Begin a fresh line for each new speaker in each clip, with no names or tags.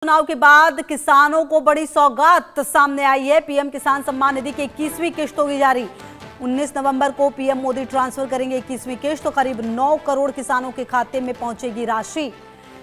चुनाव के बाद किसानों को बड़ी सौगात सामने आई है। पीएम किसान सम्मान निधि की 21वीं किश्त होगी जारी। 19 नवंबर को पीएम मोदी ट्रांसफर करेंगे 21वीं किश्त, तो करीब 9 करोड़ किसानों के खाते में पहुंचेगी राशि।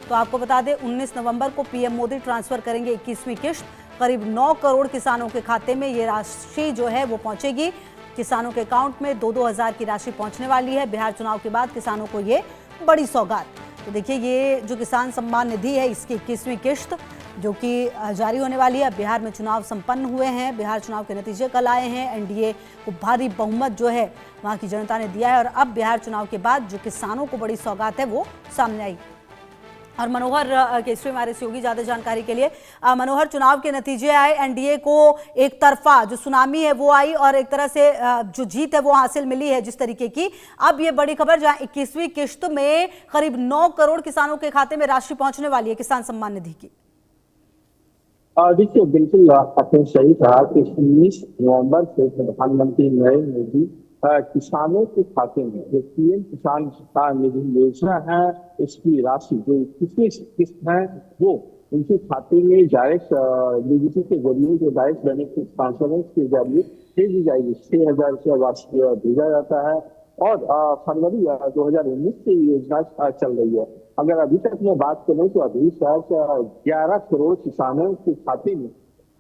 तो आपको बता दें 19 नवंबर को पीएम मोदी ट्रांसफर करेंगे 21वीं किश्त, करीब 9 करोड़ किसानों के खाते में ये राशि जो है वो पहुंचेगी। किसानों के अकाउंट में 2-2 हजार की राशि पहुंचने वाली है। बिहार चुनाव के बाद किसानों को ये बड़ी सौगात। तो देखिए ये जो किसान सम्मान निधि है इसकी 21वीं किश्त जो कि जारी होने वाली है। बिहार में चुनाव संपन्न हुए हैं, बिहार चुनाव के नतीजे कल आए हैं। एनडीए को भारी बहुमत जो है वहां की जनता ने दिया है और अब बिहार चुनाव के बाद जो किसानों को बड़ी सौगात है वो सामने आई। और मनोहर केसरी हमारे सहयोगी ज्यादा जानकारी के लिए। मनोहर, चुनाव के नतीजे आए, एनडीए को एक तरफा जो सुनामी है वो आई और एक तरह से जो जीत है वो हासिल मिली है जिस तरीके की। अब ये बड़ी खबर जहां 21वीं किश्त में करीब 9 करोड़ किसानों के खाते में राशि पहुंचने वाली है किसान सम्मान निधि की।
देखिए, बिल्कुल आपने सही कहा कि 19 नवंबर से प्रधानमंत्री नरेंद्र मोदी किसानों के खाते में जो पीएम किसान सम्मान निधि योजना है इसकी राशि जो 21वीं किस्त है वो उनके खाते में डायरेक्ट डीबीटी के जरिए जो डायरेक्ट बेनिफिट ट्रांसफर के जरिए भेजी जाएगी। 6,000 रुपया वार्षिक भेजा जाता है और फरवरी 2019 से ये योजना चल रही है। अगर अभी तक मैं बात करूं तो अभी तक 11 करोड़ किसानों के खाते में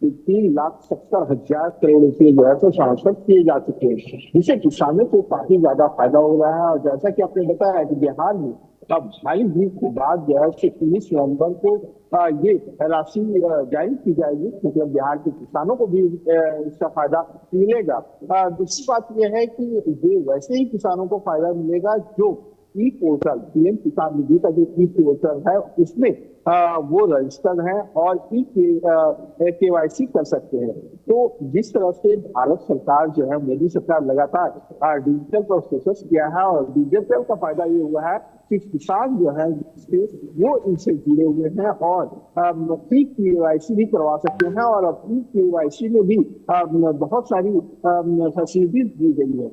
3,70,000 करोड़ रुपए जो है तो ट्रांसफर किए जा चुके हैं, जिससे किसानों को काफी ज्यादा फायदा हो रहा है। और जैसा कि आपने बताया कि बिहार में अब भाई बीज के बाद जो है 19 नवंबर को ये राशि जारी की जाएगी, क्योंकि बिहार के किसानों को भी इसका फायदा मिलेगा। दूसरी बात यह है कि ये वैसे ही किसानों को फायदा मिलेगा जो ई पोर्टल पीएम किसान निधि का जो ई पोर्टल है उसमें वो रजिस्टर्ड है और केवाईसी कर सकते हैं। तो जिस तरह से भारत सरकार जो है मोदी सरकार लगातार डिजिटल प्रोसेस किया है और डिजिटल का फायदा ये हुआ है कि किसान जो है वो इनसे जुड़े हुए हैं और प्री केवाईसी भी करवा सकते हैं और प्री केवाईसी में भी बहुत सारी फैसिलिटीज दी गई है।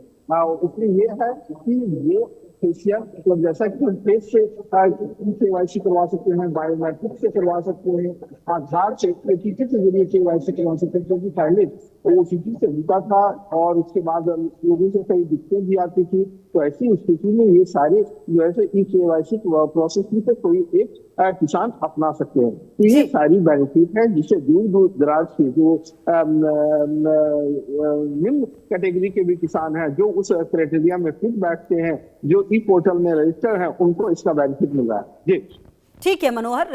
उसमें ये है कि ये मतलब जैसा कि हम फेस से केवाईसी करवा सकते हैं, बायोमेट्रिक से करवा सकते हैं, आधार से के जरिए केवाईसी करवा सकते हैं, क्योंकि पहले ओटीपी से होता था और उसके बाद लोगों से कई दिक्कतें भी आती थी। तो ऐसी स्थिति में ये सारे जो है ई केवाईसी प्रोसेस में से कोई एक किसान अपना सकते हैं। तो ये सारी बेनिफिट है जिससे दूर दूर दराज से जो निम्न कैटेगरी के भी किसान हैं जो उस क्राइटेरिया में फिट बैठते हैं, जो ई पोर्टल में रजिस्टर है, उनको इसका बेनिफिट मिल रहा है। जी
ठीक है मनोहर।